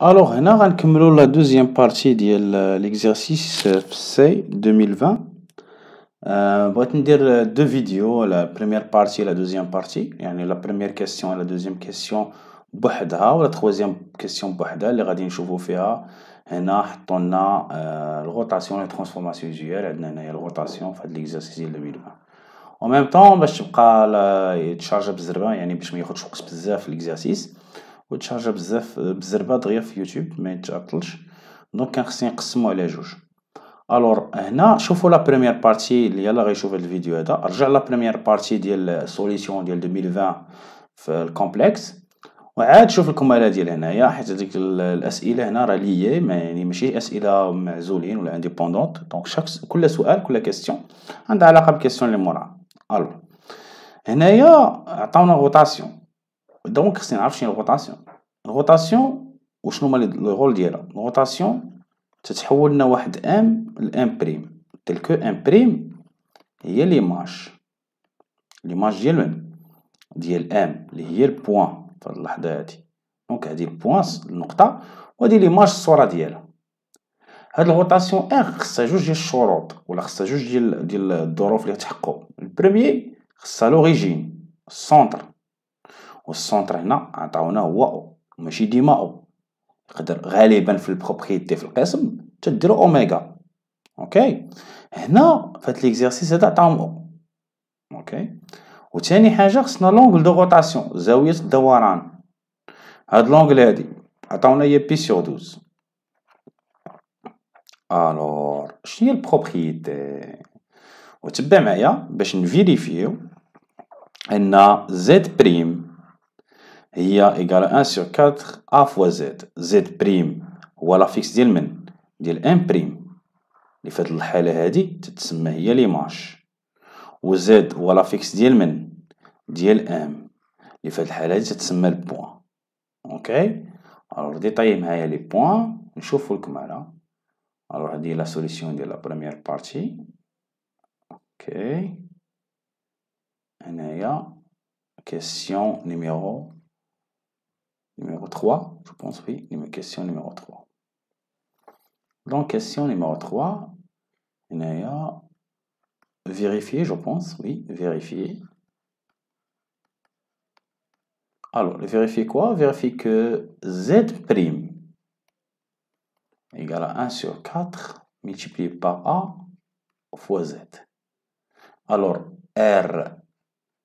Alors, هنا غنكملو la deuxième partie ديال l'exercice C 2020. بغيت ندير deux vidéos, la première partie et la deuxième partie. يعني la première question et la deuxième question بوحدها و la troisième question بوحدها اللي غادي نشوفو فيها. هنا حطو لنا الغوطاسيون et transformation usuelle. عندنا هنايا الغوطاسيون في هاد l'exercice ديال 2020. En même temps باش تبقى يتشارجا بالزربة، يعني باش ما ياخدش وقت بزاف في l'exercice وتشارجا بزاف بالزربة دغيا في يوتيوب ما يتعطلش. دونك كان خصني نقسمو على جوج. الوغ هنا شوفوا لا بريمير بارتي اللي يلا غيشوف هاد الفيديو هذا، رجع لا بريمير بارتي ديال سوليسيون ديال 2020 في الكومبلكس، وعاد شوف الكمالة ديال هنايا، حيت هذيك الاسئله هنا راه ليي، يعني ماشي اسئله معزولين ولا انديبوندونت. دونك كل سؤال كل كيسيون عندها علاقه بالكيسيون اللي موراها. الوغ هنايا عطاونا غوطاسيون، دونك خصني نعرف شنو الغوطاسيون. الغوطاسيون وشنو هما لي غول ديالها. الغوطاسيون تتحول لنا واحد ام لام بريم، تلكو ام بريم هي ليماج ديال من؟ ديال ام اللي هي البوان في هاد اللحظه هادي. دونك هادي البوان النقطه، وهادي ليماج الصوره ديالها. هاد الغوطاسيون ار خصها جوج ديال الشروط ولا خصها جوج ديال الظروف اللي تحققوا. البروميي خصها لوريجين السونتر، والسونتر هنا عطاونا هو او، ماشي ديما او. يقدر غالبا في البروبريتي في القسم تديرو اوميغا. اوكي، هنا في هاد ليكزارسيس هذا عطاهم او. اوكي، وثاني حاجه خصنا لونغل دو روتاسيون، زاويه الدوران. هاد لونغل هادي عطاونا هي بي سور 12. الوغ شنو هي البروبريتي؟ وتبع معايا باش نفيريفيو ان زد بريم هي إيكال 1 sur 4 A fois Z. Z بريم هو لافيكس ديال من؟ ديال ان بريم، اللي في هاد الحالة هادي تتسمى هي ليماج. و Z هو لافيكس ديال من؟ ديال ام، اللي في هاد الحالة هادي تتسمى البوان. اوكي، الوغ ديطايي معايا لي بوان نشوفو الكمالة. الوغ هادي هي لا سوليسيون ديال لا بروميير بارتي. اوكي، هنايا كيسيون نيميرو 3, je pense, oui, question numéro 3. Donc, question numéro 3, il y a vérifier, je pense, oui, vérifier. Alors, vérifier quoi? Vérifier que Z' égale à 1 sur 4 multiplié par A fois Z. Alors, R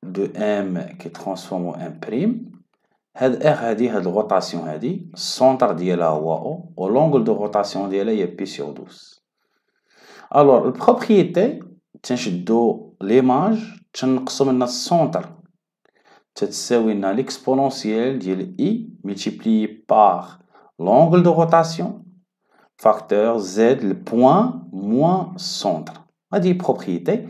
de M qui transforme en M', هاد R هادي هاد الغوطاسيون هادي السونتر ديالها هو او، و لونغل دو روتاسيون ديالها هي بي سور 12. الوغ البروبريتي تنشدو ليماج تنقصو منها السونتر، تتساوي لنا ليكسبونونسيال ديال اي ملتيبليي بار لونغل دو روتاسيون فاكتور زد البوان موان السونتر. هادي بروبريتي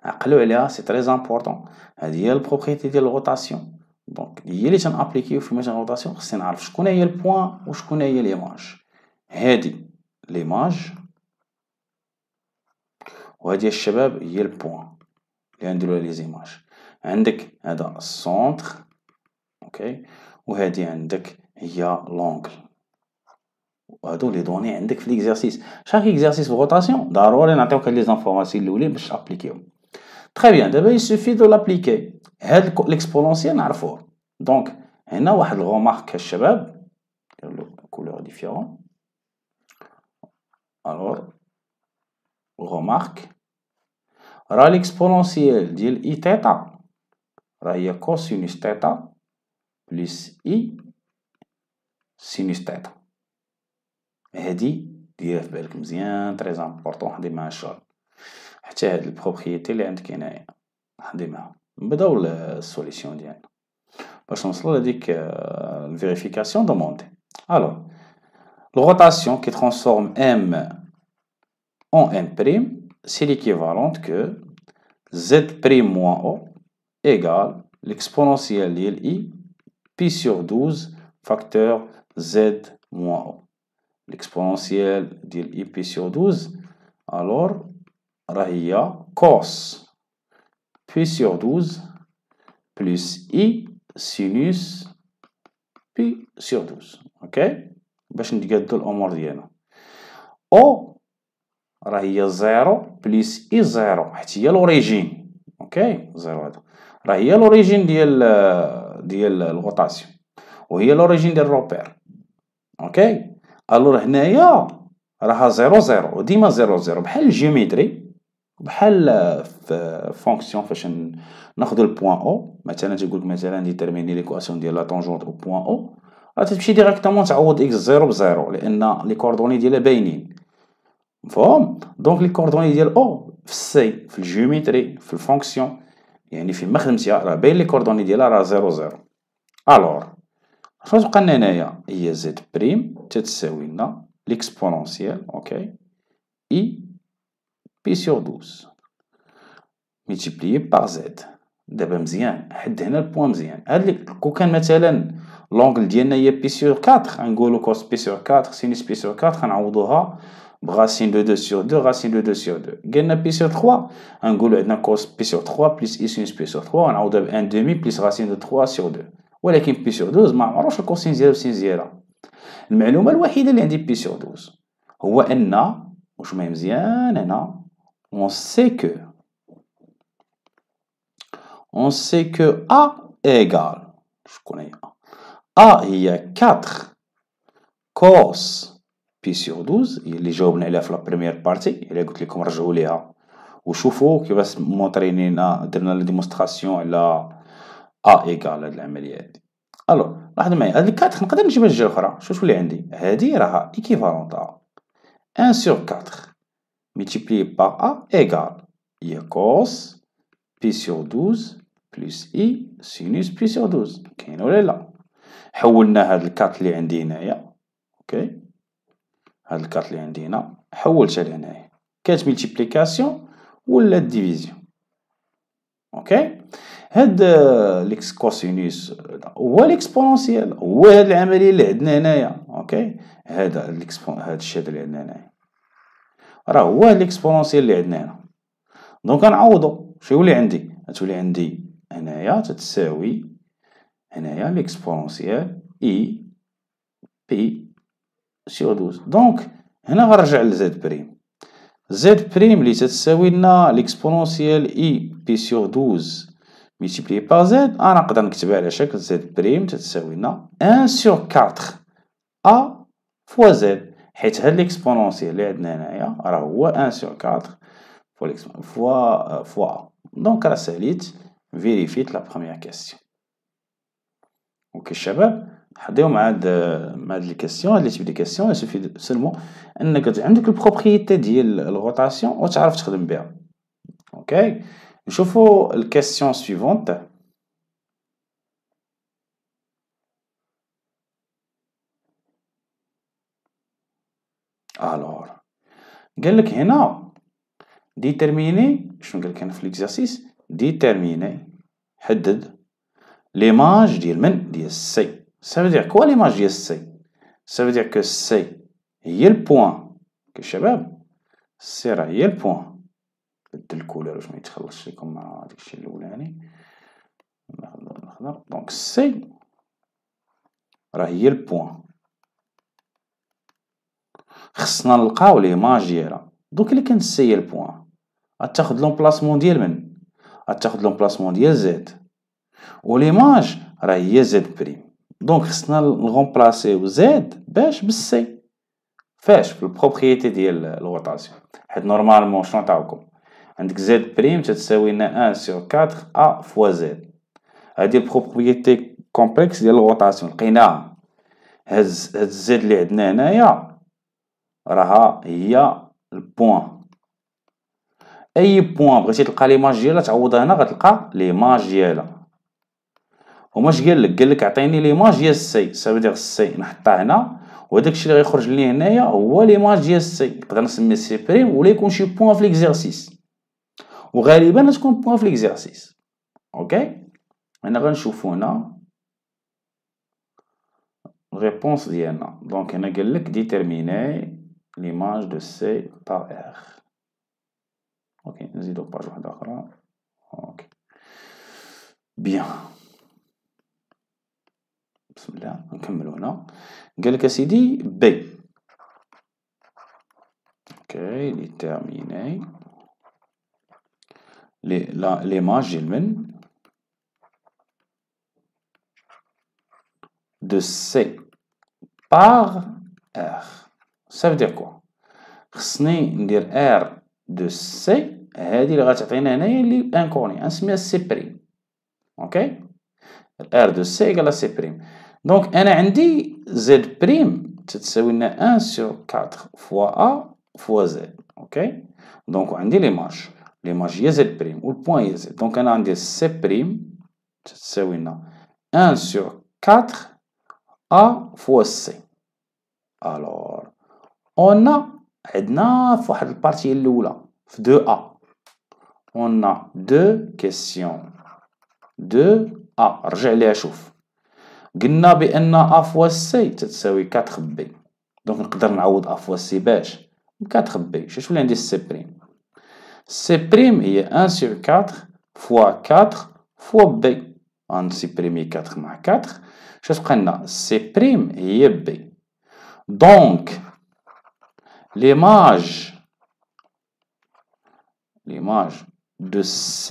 عقلو عليها، سي تري امبورطون. هادي هي البروبريتي ديال الغوطاسيون. دونك هي اللي تنابليكيو في مثلا الروتاسيون. خصني نعرف شكون هي البوان وشكون هي ليماج. هادي ليماج وهادي الشباب هي البوان اللي غنديرو لي زيماج. عندك هذا السونتر، اوكي، وهادي عندك هي لونغل. وهادو لي دوني عندك في ليكزارسيس. شاك اكزارسيس في روتاسيون ضروري نعطيوك هاد لي زانفورماسيون الاولين باش تابليكيهم. تري بيان، دابا يسوفي دو لابليكي. هاد ليكسبونونسيال نعرفوه. دونك هنا واحد الغومارك الشباب، نديرلو كولور ديفيرون. الوغ غومارك راه ليكسبونونسيال ديال اي تيتا راه هي كوسينوس تيتا بلس اي سينوس تيتا. هادي ديرها في بالك مزيان، تري امبورطون. حضي معاها الشغل، حتى هاد البروبريتي اللي عندك هنايا حضي معاها. نبداو السوليسيون ديالنا باش نوصلو لهاديك الفيريفيكاسيون دوموندي. الوغ الروتاسيون qui transforme M en M', c'est l'équivalent que Z' moins O égale l'exponentielle ديال I pi sur 12 facteur Z moins O. L'exponentielle ديال I pi sur 12 alors راه هي cos pi sur 12 plus I sinus pi sur 12. Ok, باش نتقادو الامور ديالنا. او راه هي زيرو بليس اي زيرو حيت هي لوريجين. اوكي زيرو هذا راه هي لوريجين ديال الغوطاسيون وهي لوريجين ديال الروبير. اوكي الور هنايا راها زيرو زيرو وديما زيرو زيرو بحال الجيومتري بحال في فونكسيون فاش ناخدو البوان او مثلا تيقولك مثلا ديتيرميني ليكواسيون ديال لا طونجونت او بوان او راه تمشي ديريكتومون تعوض اكس زيرو بزيرو لان لي كوردوني ديالها باينين مفهوم. دونك لي كوردوني ديال او في السي في الجيومتري في الفونكسيون يعني في مخدمتها راه باين لي كوردوني ديالها راه زيرو زيرو. الور شنو تبقى لنا هنايا هي زد بريم تتساوي لنا ليكسبونونسيال اوكي اي بي سور 12 ملتيبليي بار زد. دابا مزيان حد هنا البوان مزيان هاد كون كان مثلا لونغل ديالنا هي بي سور 4 غنقولو كوس بي سور 4 سينوس بي سور 4 غنعوضوها براسين دو 2 سور 2 راسين دو 2 سور 2. قالنا بي سور 3 غنقولو عندنا كوس بي سور 3 بليس اي سينوس بي سور 3 غنعوضها ب 1 دومي بليس راسين دو 3 سور 2. ولكن بي سور 12 ما عمروش الكوسين ديالها بسين ديالها. المعلومه الوحيده اللي عندي بي سور 12 هو ان واش ما مزيان هنا on sait que A égale شكون هي A هي 4 cos بي سور 12 هي اللي جاوبنا عليها في لا بريمير بارتي الا قلت لكم رجعوا ليها وشوفوا كيفاش مونطرينينا درنا لا ديمونستراسيون على A égale هاد العمليه هادي. الو لاحظوا معايا هاد 4 نقدر نجيبها جوج اخرى شوف اللي عندي هادي راها ايكيفالونت 1 sur 4 multiplié par A égale هي cos بي sur 12 بلس اي سينوس بي sur 12 كاين ولا لا. حولنا هاد الكات اللي عندي هنايا اوكي هاد الكات اللي عندي هنا حولتها لهنايا كانت ملتيبليكاسيون ولا ديفيزيون. اوكي هاد ليكس كوسينوس هو ليكسبونونسيال هو هاد العمليه اللي عندنا هنايا. اوكي هذا هاد الشيء اللي عندنا هنايا راه هو ليكسبونونسيال اللي عندنا هنا. دونك غنعوضو شنو يولي عندي غتولي عندي هنايا تتساوي هنايا ليكسبونونسيال اي بي سور 12. دونك هنا غنرجع لزد بريم زد بريم اللي تتساوي لنا ليكسبونونسيال اي بي سور 12 ملتيبليي بار زد انا نقدر نكتبها على شكل زد بريم تتساوي لنا 1 سور 4 ا فوا زد حيت هاد ليكسبونونسيال اللي عندنا هنايا راه هو 1 سور 4 فوا ا. دونك راه ساليت فيريفيت لا بروميير كيسيون. اوكي الشباب حضيو مع هاد لي كيسيون هاد لي تيب دي كيسيون يسوفي سولمون انك عندك البروبريتي ديال الغوطاسيون وتعرف تخدم بها. اوكي نشوفو الكيسيون سويفونت. الوغ قالك هنا ديتيرميني شنو قالك هنا في ليكزارسيس ديتيرميني حدد ليماج ديال من ديال سي. Ça veut dire quoi l'image ديال سي Ça veut dire que سي هي البوان كشباب سي راه هي البوان بدل الكولور باش ما يتخلطش لكم مع داكشي الاولاني نخضر. دونك سي راه هي البوان خصنا نلقاو ليماج ديالها. دوك الا كانت سي هي البوان غتاخد لومبلاسمون ديال من غتاخد لومبلاسمون ديال زد وليماج راه هي زد بريم. دونك خصنا نغومبلاسيو زد باش بالسي فاش في البروبريتي ديال الغوطاسيون حيت نورمالمون شنو نعطيوكم عندك زد بريم تتساوي لنا 1 سور 4 ا فوا زد. هادي البروبريتي كومبلكس ديال الغوطاسيون لقيناها. هاد الزد اللي عندنا هنايا راها هي البوان. اي بوان بغيتي تلقى ليماج ديالها تعوضها هنا غتلقى ليماج ديالها. وماش قالك عطيني ليماج ديال السي سافو دير السي نحطها هنا وهداك الشيء اللي غيخرج لي هنايا هو ليماج ديال السي. نقدر نسميه سي بريم ولا يكون شي بوان في ليكزارسيس وغالبا تكون بوان في ليكزارسيس. اوكي هنا غنشوفو هنا الريبونس ديالنا. دونك هنا قالك ديتيرميني ليماج دو سي بار ار. اوكي نزيدو باج واحدة اخرى. اوكي بيان بسم الله نكملو هنا. قالك اسيدي بي اوكي déterminer l'image من de C par R. Ça veut dire quoi؟ خصني ندير R de C هادي اللي غتعطينا هنايا اللي انكوني غنسميها سي بريم. اوكي R de C égale à C prime. دونك انا عندي Z بريم تتساوي لنا 1 sur 4 fois A fois Z. اوكي دونك عندي ليماج هي Z بريم والبوان هي Z. دونك انا عندي C بريم تتساوي لنا 1 sur 4 A fois C. الوغ عندنا في واحد البارتي الاولى في 2A on a deux questions 2A. رجع ليها شوف. قلنا بان A fois C تتساوي 4 B. دونك نقدر نعوض A fois C باش ب 4 B. شنو اللي عندي C بريم؟ C بريم هي 1 sur 4 fois 4 fois B. غنسيبريمي 4 مع 4 شنو تبقى لنا؟ C بريم هي B. دونك l'image de C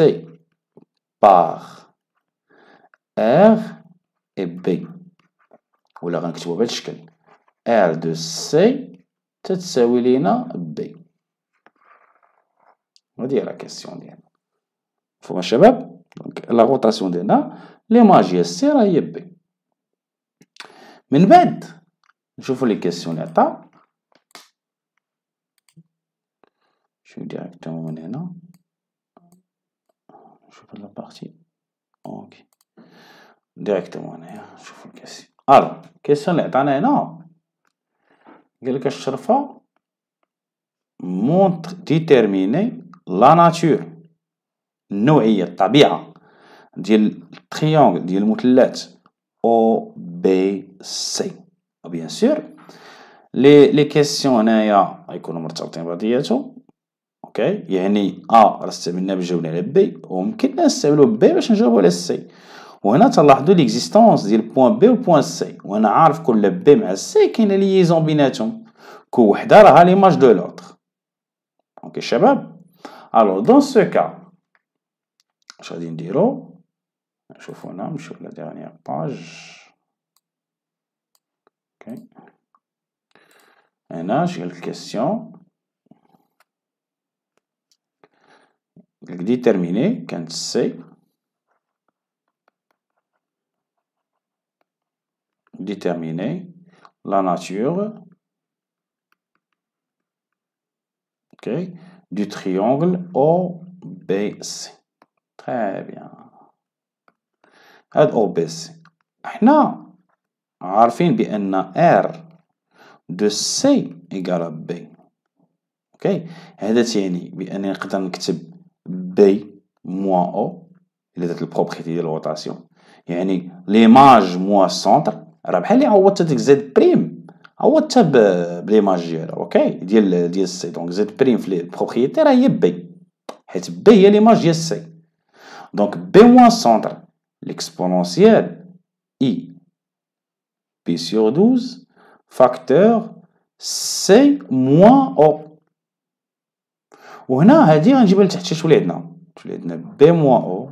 par R et B ولا غنكتبو بهاد الشكل R de C تتساوي لينا B. هادي هي لا كيسيون ديالنا مفهوم الشباب؟ دونك لا روتاسيون ديالنا ليماج ديال C راه هي B. من بعد نشوفو لي كيسيون اللي عطا. نمشيو ديريكتومون من هنا نشوف لا بارتي اوكي ديريكتومون هنايا نشوفو الكيسيون. الو الكيسيون اللي عطانا هنا قالك الشرفة مونتر ديتيرميني لا ناتور النوعية الطبيعة ديال التريونغل ديال المثلث او بي سي. بيان سور لي كيسيون هنايا غيكونو مرتبطين ببعضياتهم. اوكي يعني راه استعملنا باش جاوبنا على بي وممكن نستعملو بي باش نجاوبو على سي. وهنا تلاحظوا ليكزيستونس ديال بوان بي وبوان سي وانا عارف كل بي مع سي كاينه ليزون بيناتهم كل وحده راها ليماج دو لوطر. اوكي شباب. الو دون سو كا اش غادي نديرو؟ نشوفو هنا نمشيو لا ديرنيير باج. اوكي هنا شي الكيسيون ديتيرميني كانت سي déterminer la nature du triangle OBC. Très bien. هاد OBC احنا عارفين بأن R de C égale B. اوكي هذا تعني بأنني نقدر نكتب B moins O إلا درت البروبريتي ديال الروتاسيون يعني ليماج موان السونتر راه بحال اللي عوضت هاديك زد بريم عوضتها بليماج ديالها. اوكي ديال سي. دونك زد بريم في البروبريتي راه هي بي حيت بي هي ليماج ديال سي. دونك بي موان السونتر ليكسبونونسيال اي بي سور 12 فاكتور سي موان او. وهنا هادي غنجيبها لتحت. شنو اللي عندنا؟ اللي عندنا بي موان او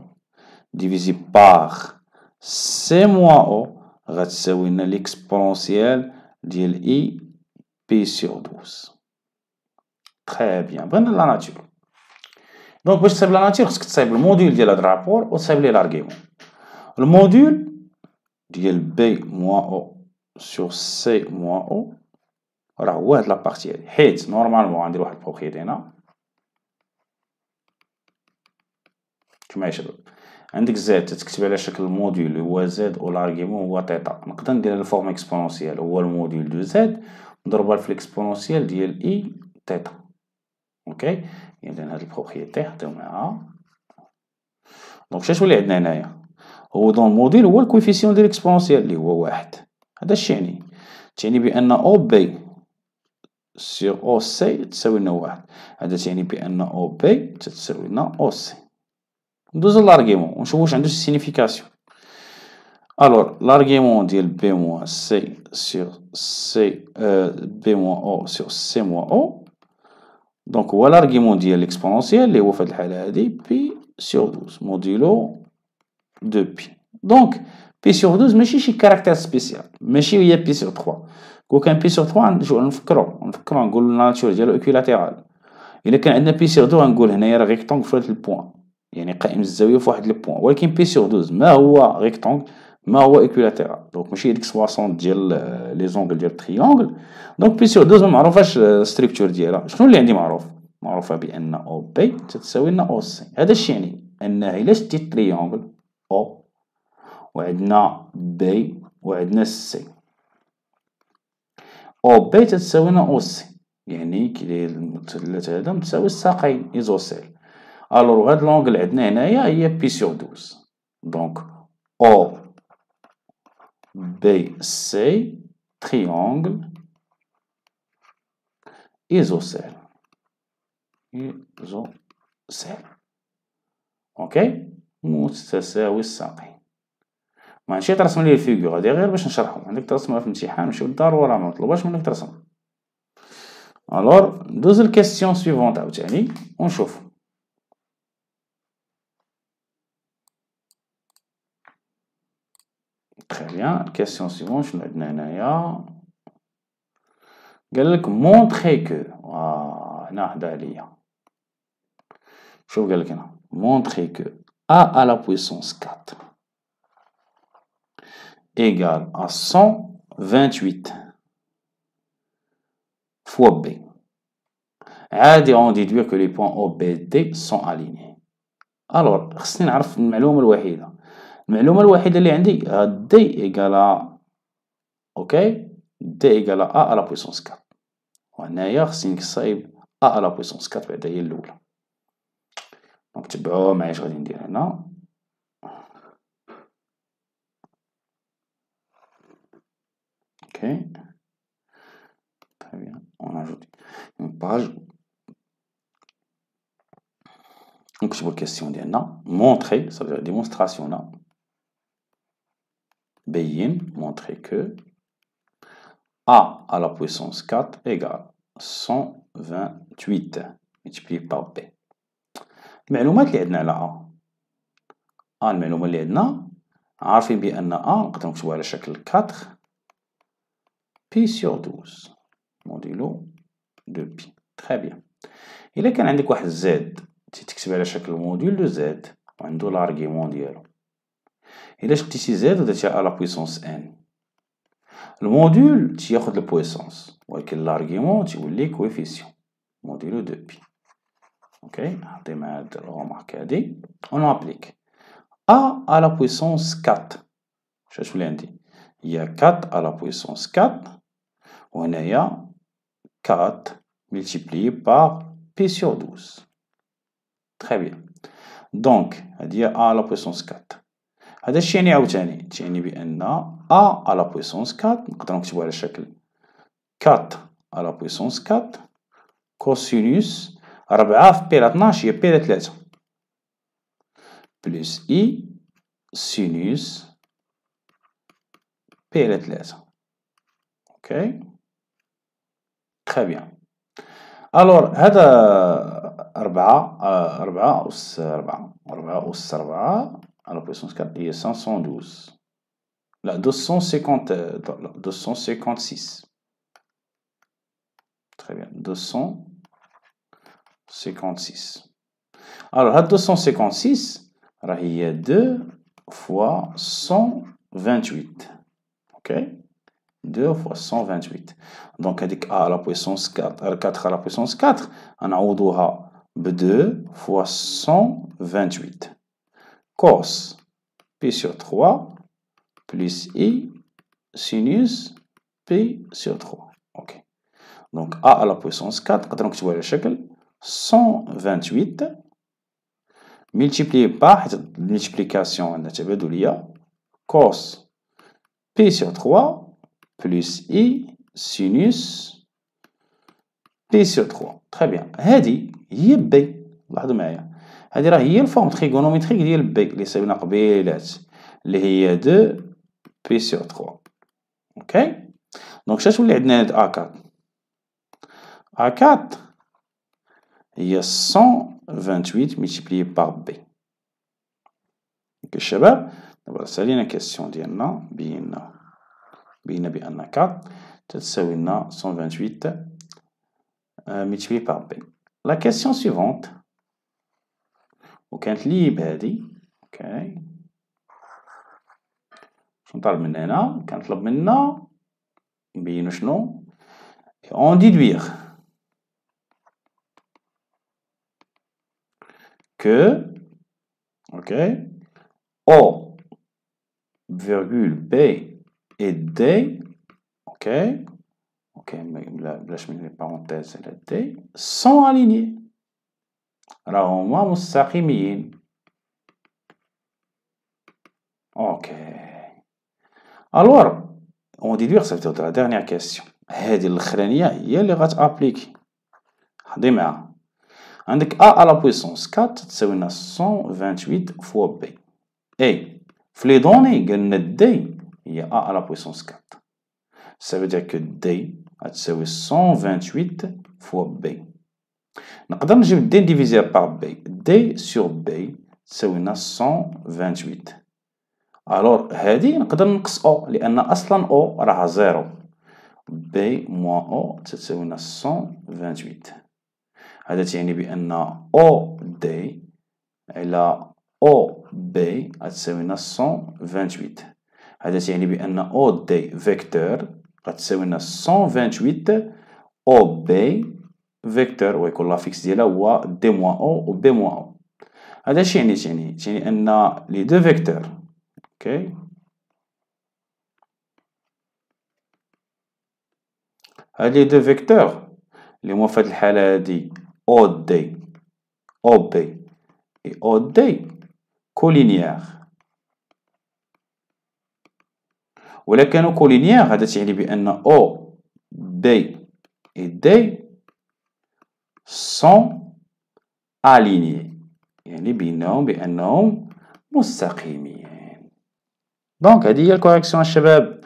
ديفيزي باغ سي موان او غتساوي لنا ليكسبونونسيال ديال اي بي سور 12. تري بيان. بغينا لا ناتور. دونك باش تصايب لا ناتور خصك تصايب الموديل ديال هاد الرابور وتصايب ليه لارغيمون. الموديل ديال بي موان او سور سي موان او راه هو هاد لابارتي هادي حيت نورمالمون غندير واحد البروبريتي هنا. كما يا شباب عندك زد تتكتب على شكل الموديل اللي هو زد و لارغيمون هو تيتا. نقدر ندير الفورم اكسبونونسيال هو الموديل دو زد نضربها في الاكسبونونسيال ديال اي تيتا. اوكي اذا هاد البروبريتي نحطيو معاها. دونك شنو اللي عندنا هنايا؟ هو دون الموديل هو الكويفيسيون ديال الاكسبونونسيال اللي هو واحد. هذا اش تعني بان او بي سور او سي تساوي لنا واحد. هذا تعني بان او بي تساوي لنا او سي. ندوزو لارغيمون ونشوفو واش عندو سينيفيكاسيون. Alors, l'argument ديال B moins C sur C, B moins O sur C moins O. Donc, هو l'argument ديال l'exponentielle اللي هو في هاد الحالة هادي Pi sur 12 modulo de Pi. Donc, Pi sur 12 ماشي شي caractère spécial. ماشي هي Pi sur 3. كون كان Pi sur 3 نفكرو نقولو الناتور ديالو equilatéral. إلا كان عندنا Pi sur 2 غنقول هنايا راه rectangle في هاد البوان. يعني قائم الزاوية في واحد البوان. ولكن Pi sur 12 ما هو rectangle ما هو equilatéral. دونك ماشي هاديك 60 ديال لي زونغل ديال التريونغل. دونك Pi sur 12 ممعروفاش الستركتور ديالها. شنو اللي عندي معروف؟ معروفة بأن أو بي تتساوي لنا أو سي. هذا الشيء يعني أنها إلا شديت تريونغل أو وعندنا بي وعندنا سي، أو بي تتساوي لنا أو سي، يعني كي المثلث هذا متساوي الساقين إيزوسيل. ألور هاد لونغل عندنا هنايا هي بي سور 12. دونك أو بي سي تريونغل إيزوسيل. إيزوسيل. اوكي، متساوي الساقين. ماشي ترسم لي الفيغور هادي غير باش نشرحو، عندك ترسمها في الامتحان ماشي بالضرورة ما مطلوباش منك ترسم. الوغ ندوز الكيستيون سويفونت عاوتاني ونشوف. تري بيان، الكيستيون سويفونت شنو عندنا هنايا؟ قالك مونطخي كو، هنا هدا عليا. شوف قالك هنا montrer que a à la puissance 4 égale à 128 fois B. عادي on déduire que les points O, B, D sont alignés. alors خصني نعرف المعلومة الوحيدة. المعلومة الوحيدة اللي عندي D égale à اوكي D égale à A à la puissance 4. وهنايا خصني نصايب A à la puissance 4 بعدا هي الأولى. دونك تبعوا معايا اش غادي ندير هنا. اوكي très bien, on ajoute une page. نكتبوا الكيستيون ديالنا montrer ça veut dire démonstration هنا بين montrer que A à la puissance 4 égale 128 multiplié par B. المعلومات اللي عندنا على A، المعلومة اللي عندنا عارفين بأن نقدر نكتبوها على شكل 4 بي سور 12 موديلو دو بي. تخي بيان. إلا كان عندك واحد زاد تكتب على شكل موديل دو زاد وعندو لارغيمون ديالو. إلا شديتي زاد ودرتيها على بويسونس ان، الموديل تياخد البويسونس ولكن لارغيمون تيولي كويفيسيون موديلو دو بي. اوكي نحطي مع هاد الغومارك هادي اون ابليك A à la puissance 4. شاش ولي عندي؟ هي 4 à la puissance 4 وهنايا 4 multiplié par P sur 12. Très bien. Donc هادي A à la puissance 4. هذا الشيء يعني عاوتاني تعني بأن A à la puissance 4 نقدرو نكتبو على شكل 4 à la puissance 4 كوسينوس 4 في بي على 12 هي بي على 3 بلس I سينوس بي على 3. اوكي تخي بيان. الور هذا 4 أس 4 أس 4 على بويسونس 4 هي 512 لا 256. تخي بيان 256. الور هاد 256 راه هي 2 fois 128. اوكي 2 fois 128. دونك هاديك A à la puissance 4 4 à la puissance 4 غنعوضوها ب 2 fois 128 cos P sur 3 plus I sinus P sur 3. اوكي دونك A à la puissance 4 نقدرو نكتبوها على شكل 128 multiplié par حيت الملتيبليكاسيون عندنا تبادلية cos P sur 3 plus I sinus P sur 3. Très bien. هادي هي بي. لاحظوا معايا هادي راه هي الفورم تريغونوميتريك ديال بي اللي صايبنا قبيلات اللي هي 2 P sur 3. Ok? Donc, شاش ولي عندنا هاد A4 A4 هي 128 multiplié par B. اوكي الشباب دابا سالينا كيسيون ديالنا بينا بأن 4 تتساوي لنا 128 multiplié par B. La question suivante وكانت لي بهادي اوكي شنو طالب منا هنا كنطلب منا نبينو شنو on déduire que ok O virgule B et D ok بلاش من les parenthèses على D sont alignés راهما مستقيمين. ok alors on déduire ça veut dire la dernière question هذه الاخرانيه هي اللي غتابليكي حضي معاها عندك A à la puissance 4 تساوي لنا 128 fois B et في les données قالنا D هي A à la puissance 4 ça veut dire que D غتساوي 128 fois B. نقدر نجيب D divisé par B D sur B تساوي لنا 128 alors هذه نقدر نقص O لأن أصلا O راها زيرو B moins O تساوي لنا 128 هذا تعني بأن O D على O B غتساوي لنا 128 هذا تعني بأن O D فيكتور غتساوي لنا 128 O B فيكتور ويكون لافيكس ديالها هو D moins O و B moins O. هذا اش تعني أن لي دو فيكتور اوكي هاد لي دو فيكتور اللي هما فهاد الحالة هادي او دي او بي اي او دي كولينيير ولا كانوا كولينيير هذا تعني بأن او بي اي دي سون الينيي يعني بينهم بأنهم مستقيمين. دونك هذه هي الكوريكسيون الشباب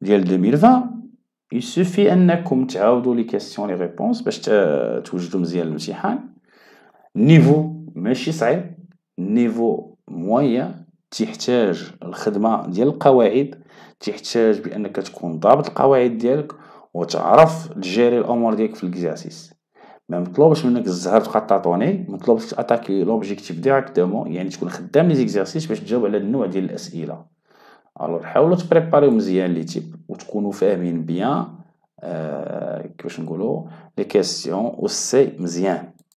ديال 2020 يسوفي انكم تعاودوا لي كيسيون لي ريبونس باش توجدوا مزيان الامتحان. نيفو ماشي صعيب نيفو مويان تحتاج الخدمه ديال القواعد تحتاج بانك تكون ضابط القواعد ديالك وتعرف تجيري الامور ديالك في الاكزارسيس. ما مطلوبش منك الزهر تبقى تعطوني مطلوبش تاتاكي لوبجيكتيف ديريكتومون يعني تكون خدام لي زيكزارسيس باش تجاوب على النوع ديال الاسئله. الوغ حاولوا تبريباريو مزيان لي تيب وتكونوا فاهمين بيان كيفاش نقولوا لي كيسيون و سي مزيان.